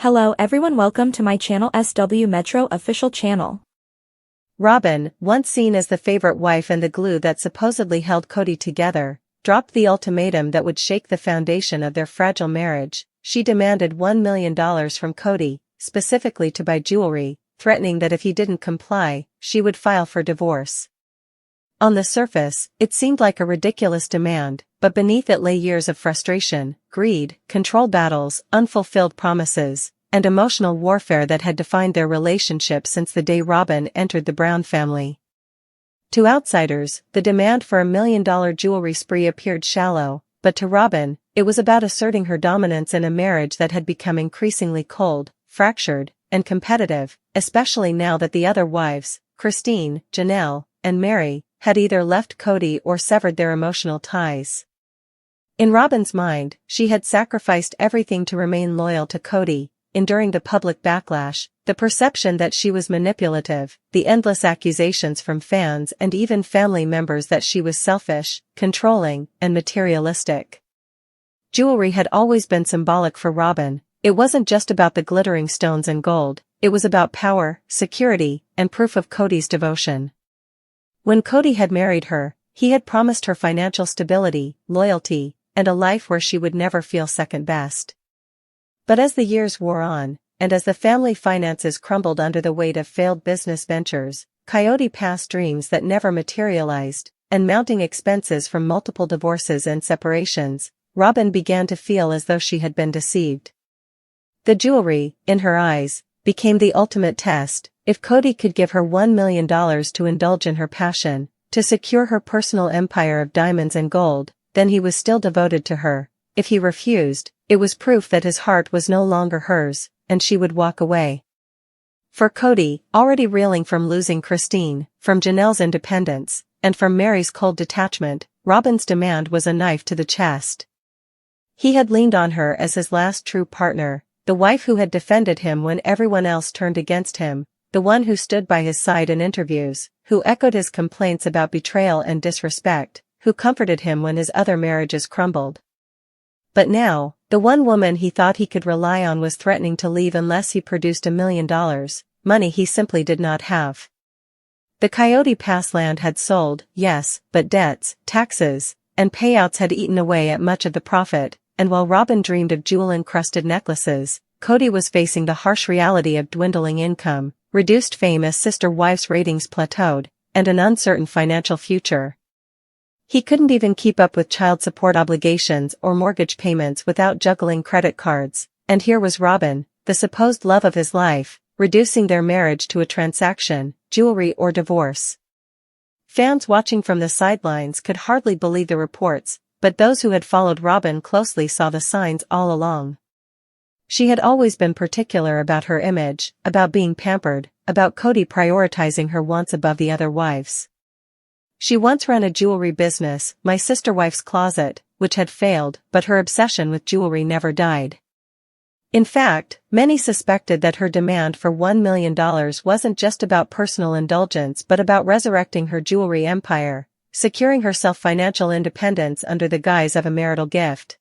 Hello everyone, welcome to my channel SW Metro official channel. Robyn, once seen as the favorite wife and the glue that supposedly held Kody together, dropped the ultimatum that would shake the foundation of their fragile marriage. She demanded $1 million from Kody, specifically to buy jewelry, threatening that if he didn't comply, she would file for divorce. On the surface, it seemed like a ridiculous demand, but beneath it lay years of frustration, greed, control battles, unfulfilled promises, and emotional warfare that had defined their relationship since the day Robyn entered the Brown family. To outsiders, the demand for $1 million jewelry spree appeared shallow, but to Robyn, it was about asserting her dominance in a marriage that had become increasingly cold, fractured, and competitive, especially now that the other wives, Christine, Janelle, and Mary, had either left Kody or severed their emotional ties. In Robyn's mind, she had sacrificed everything to remain loyal to Kody, enduring the public backlash, the perception that she was manipulative, the endless accusations from fans and even family members that she was selfish, controlling, and materialistic. Jewelry had always been symbolic for Robyn. It wasn't just about the glittering stones and gold, it was about power, security, and proof of Kody's devotion. When Kody had married her, he had promised her financial stability, loyalty, and a life where she would never feel second best. But as the years wore on, and as the family finances crumbled under the weight of failed business ventures, Kody past dreams that never materialized, and mounting expenses from multiple divorces and separations, Robyn began to feel as though she had been deceived. The jewelry, in her eyes, became the ultimate test. If Kody could give her $1 million to indulge in her passion, to secure her personal empire of diamonds and gold, then he was still devoted to her. If he refused, it was proof that his heart was no longer hers, and she would walk away. For Kody, already reeling from losing Christine, from Janelle's independence, and from Mary's cold detachment, Robyn's demand was a knife to the chest. He had leaned on her as his last true partner, the wife who had defended him when everyone else turned against him, the one who stood by his side in interviews, who echoed his complaints about betrayal and disrespect, who comforted him when his other marriages crumbled. But now, the one woman he thought he could rely on was threatening to leave unless he produced $1 million, money he simply did not have. The Kody Pass land had sold, yes, but debts, taxes, and payouts had eaten away at much of the profit, and while Robyn dreamed of jewel-encrusted necklaces, Kody was facing the harsh reality of dwindling income, reduced fame as sister wives' ratings plateaued, and an uncertain financial future. He couldn't even keep up with child support obligations or mortgage payments without juggling credit cards, and here was Robyn, the supposed love of his life, reducing their marriage to a transaction, jewelry or divorce. Fans watching from the sidelines could hardly believe the reports, but those who had followed Robyn closely saw the signs all along. She had always been particular about her image, about being pampered, about Kody prioritizing her wants above the other wives. She once ran a jewelry business, My Sister Wife's Closet, which had failed, but her obsession with jewelry never died. In fact, many suspected that her demand for $1 million wasn't just about personal indulgence but about resurrecting her jewelry empire, securing herself financial independence under the guise of a marital gift.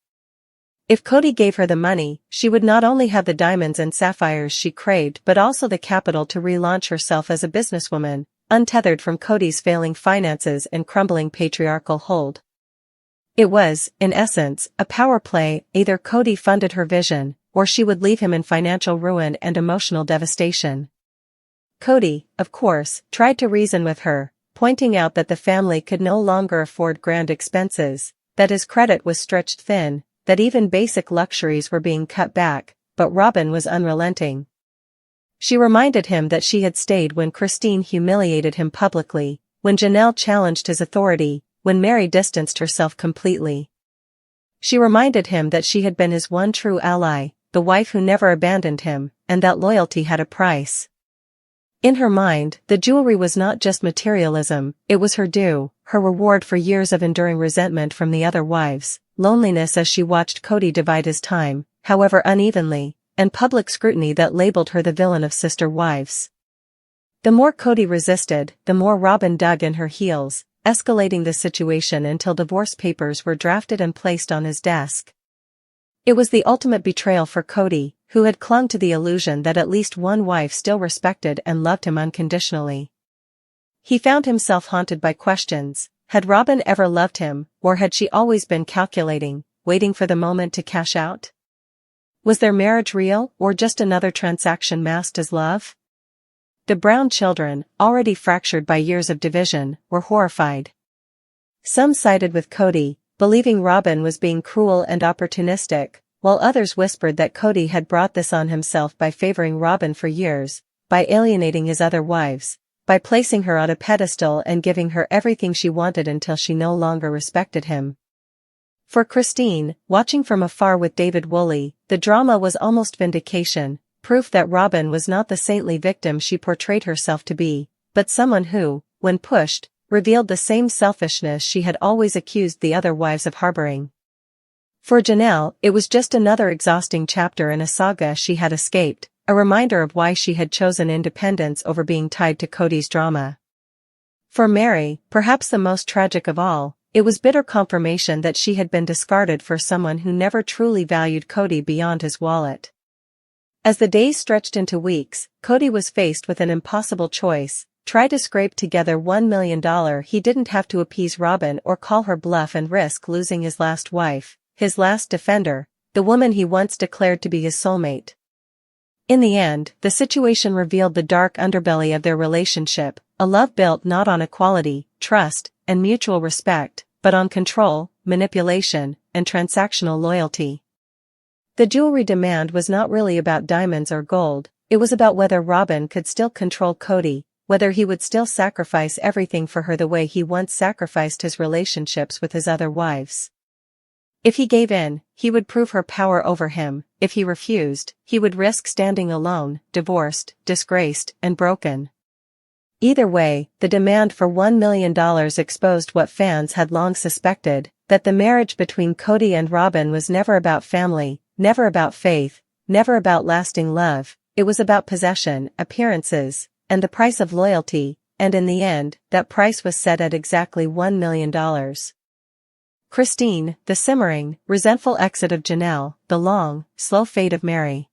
If Kody gave her the money, she would not only have the diamonds and sapphires she craved but also the capital to relaunch herself as a businesswoman, untethered from Kody's failing finances and crumbling patriarchal hold. It was, in essence, a power play. Either Kody funded her vision, or she would leave him in financial ruin and emotional devastation. Kody, of course, tried to reason with her, pointing out that the family could no longer afford grand expenses, that his credit was stretched thin, that even basic luxuries were being cut back, but Robyn was unrelenting. She reminded him that she had stayed when Christine humiliated him publicly, when Janelle challenged his authority, when Mary distanced herself completely. She reminded him that she had been his one true ally, the wife who never abandoned him, and that loyalty had a price. In her mind, the jewelry was not just materialism, it was her due, her reward for years of enduring resentment from the other wives, loneliness as she watched Kody divide his time, however unevenly, and public scrutiny that labeled her the villain of sister wives. The more Kody resisted, the more Robyn dug in her heels, escalating the situation until divorce papers were drafted and placed on his desk. It was the ultimate betrayal for Kody, who had clung to the illusion that at least one wife still respected and loved him unconditionally. He found himself haunted by questions. Had Robyn ever loved him, or had she always been calculating, waiting for the moment to cash out? Was their marriage real, or just another transaction masked as love? The Brown children, already fractured by years of division, were horrified. Some sided with Kody, believing Robyn was being cruel and opportunistic, while others whispered that Kody had brought this on himself by favoring Robyn for years, by alienating his other wives, by placing her on a pedestal and giving her everything she wanted until she no longer respected him. For Christine, watching from afar with David Woolley, the drama was almost vindication, proof that Robyn was not the saintly victim she portrayed herself to be, but someone who, when pushed, revealed the same selfishness she had always accused the other wives of harboring. For Janelle, it was just another exhausting chapter in a saga she had escaped, a reminder of why she had chosen independence over being tied to Kody's drama. For Mary, perhaps the most tragic of all, it was bitter confirmation that she had been discarded for someone who never truly valued Kody beyond his wallet. As the days stretched into weeks, Kody was faced with an impossible choice: try to scrape together $1 million he didn't have to appease Robyn, or call her bluff and risk losing his last wife, his last defender, the woman he once declared to be his soulmate. In the end, the situation revealed the dark underbelly of their relationship, a love built not on equality, trust, and mutual respect, but on control, manipulation, and transactional loyalty. The jewelry demand was not really about diamonds or gold, it was about whether Robyn could still control Kody, whether he would still sacrifice everything for her the way he once sacrificed his relationships with his other wives. If he gave in, he would prove her power over him; if he refused, he would risk standing alone, divorced, disgraced, and broken. Either way, the demand for $1 million exposed what fans had long suspected, that the marriage between Kody and Robyn was never about family, never about faith, never about lasting love. It was about possession, appearances, and the price of loyalty, and in the end, that price was set at exactly $1 million. Christine, the simmering, resentful exit of Janelle, the long, slow fade of Mary.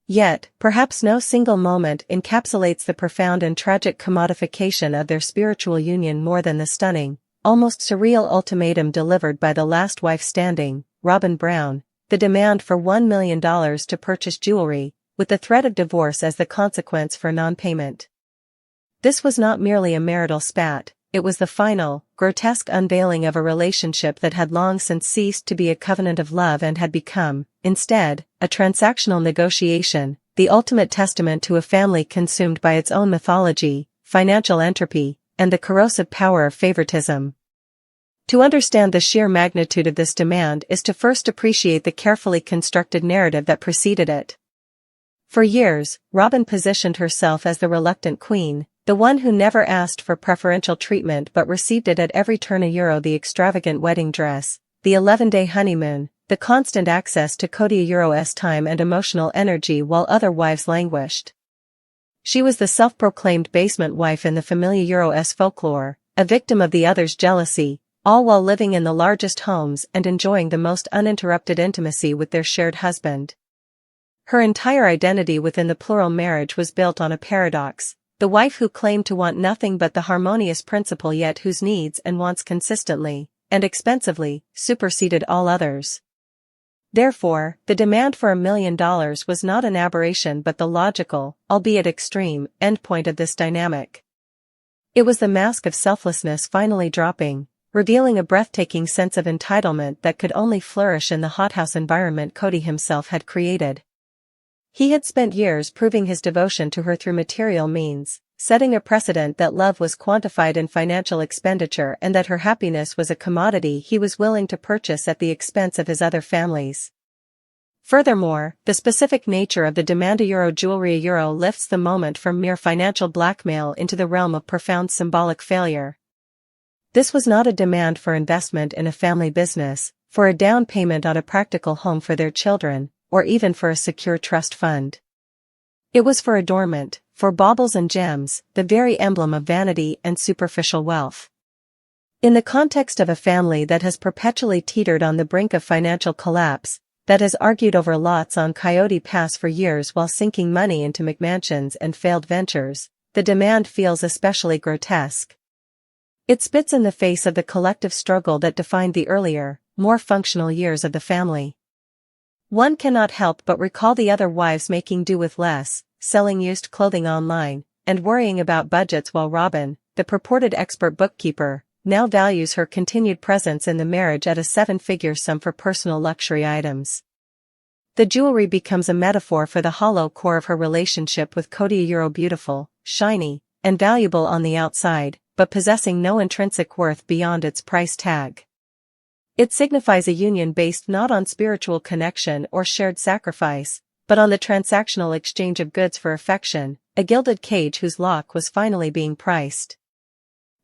Yet, perhaps no single moment encapsulates the profound and tragic commodification of their spiritual union more than the stunning, almost surreal ultimatum delivered by the last wife standing, Robyn Brown, the demand for $1 million to purchase jewelry, with the threat of divorce as the consequence for non-payment. This was not merely a marital spat, it was the final, grotesque unveiling of a relationship that had long since ceased to be a covenant of love and had become, instead, a transactional negotiation, the ultimate testament to a family consumed by its own mythology, financial entropy, and the corrosive power of favoritism. To understand the sheer magnitude of this demand is to first appreciate the carefully constructed narrative that preceded it. For years, Robyn positioned herself as the reluctant queen, the one who never asked for preferential treatment but received it at every turn. The extravagant wedding dress, the 11-day honeymoon, the constant access to Kody's time and emotional energy while other wives languished. She was the self-proclaimed basement wife in the familiar's folklore, a victim of the other's jealousy, all while living in the largest homes and enjoying the most uninterrupted intimacy with their shared husband. Her entire identity within the plural marriage was built on a paradox: the wife who claimed to want nothing but the harmonious principle, yet whose needs and wants consistently, and expensively, superseded all others. Therefore, the demand for $1 million was not an aberration but the logical, albeit extreme, endpoint of this dynamic. It was the mask of selflessness finally dropping, revealing a breathtaking sense of entitlement that could only flourish in the hothouse environment Kody himself had created. He had spent years proving his devotion to her through material means, setting a precedent that love was quantified in financial expenditure and that her happiness was a commodity he was willing to purchase at the expense of his other families. Furthermore, the specific nature of the demand jewelry lifts the moment from mere financial blackmail into the realm of profound symbolic failure. This was not a demand for investment in a family business, for a down payment on a practical home for their children, or even for a secure trust fund. It was for adornment, for baubles and gems, the very emblem of vanity and superficial wealth. In the context of a family that has perpetually teetered on the brink of financial collapse, that has argued over lots on Coyote Pass for years while sinking money into McMansions and failed ventures, the demand feels especially grotesque. It spits in the face of the collective struggle that defined the earlier, more functional years of the family. One cannot help but recall the other wives making do with less, selling used clothing online, and worrying about budgets while Robyn, the purported expert bookkeeper, now values her continued presence in the marriage at a seven-figure sum for personal luxury items. The jewelry becomes a metaphor for the hollow core of her relationship with Kody. Beautiful, shiny, and valuable on the outside, but possessing no intrinsic worth beyond its price tag. It signifies a union based not on spiritual connection or shared sacrifice, but on the transactional exchange of goods for affection, a gilded cage whose lock was finally being priced.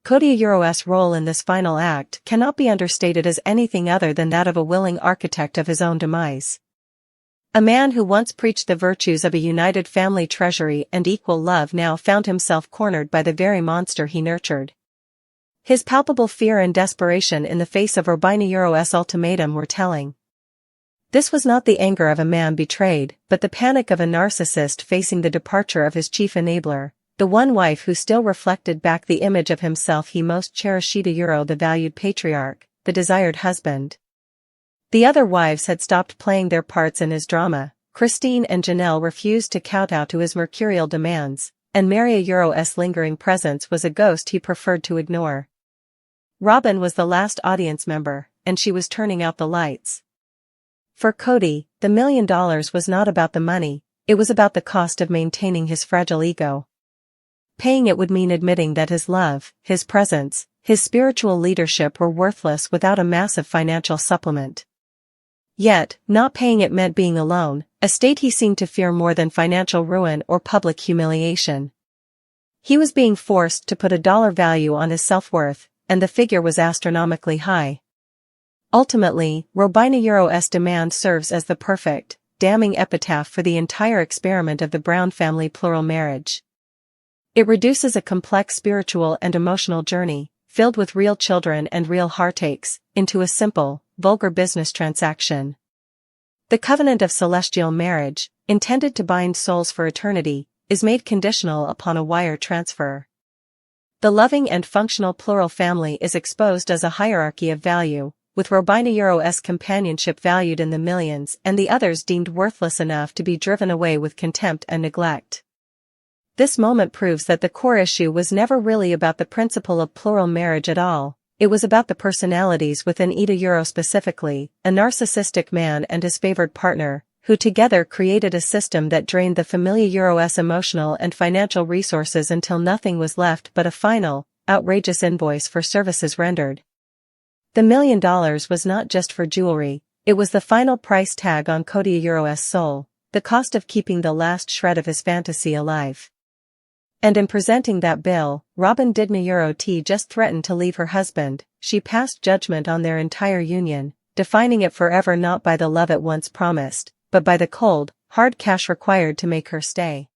Kody's role in this final act cannot be understated as anything other than that of a willing architect of his own demise. A man who once preached the virtues of a united family treasury and equal love now found himself cornered by the very monster he nurtured. His palpable fear and desperation in the face of Robyn's ultimatum were telling. This was not the anger of a man betrayed, but the panic of a narcissist facing the departure of his chief enabler, the one wife who still reflected back the image of himself he most cherished, the valued patriarch, the desired husband. The other wives had stopped playing their parts in his drama. Christine and Janelle refused to kowtow to his mercurial demands, and Mary's lingering presence was a ghost he preferred to ignore. Robyn was the last audience member, and she was turning out the lights. For Kody, the $1 million was not about the money, it was about the cost of maintaining his fragile ego. Paying it would mean admitting that his love, his presence, his spiritual leadership were worthless without a massive financial supplement. Yet, not paying it meant being alone, a state he seemed to fear more than financial ruin or public humiliation. He was being forced to put a dollar value on his self-worth, and the figure was astronomically high. Ultimately, Robyn's demand serves as the perfect, damning epitaph for the entire experiment of the Brown family plural marriage. It reduces a complex spiritual and emotional journey, filled with real children and real heartaches, into a simple, vulgar business transaction. The covenant of celestial marriage, intended to bind souls for eternity, is made conditional upon a wire transfer. The loving and functional plural family is exposed as a hierarchy of value, with Robyn's companionship valued in the millions and the others deemed worthless enough to be driven away with contempt and neglect. This moment proves that the core issue was never really about the principle of plural marriage at all, it was about the personalities within Kody, specifically, a narcissistic man and his favored partner, who together created a system that drained the family's emotional and financial resources until nothing was left but a final, outrageous invoice for services rendered. The $1 million was not just for jewelry, it was the final price tag on Kody's soul, the cost of keeping the last shred of his fantasy alive. And in presenting that bill, Robyn didn't just threaten to leave her husband, she passed judgment on their entire union, defining it forever not by the love it once promised, but by the cold, hard cash required to make her stay.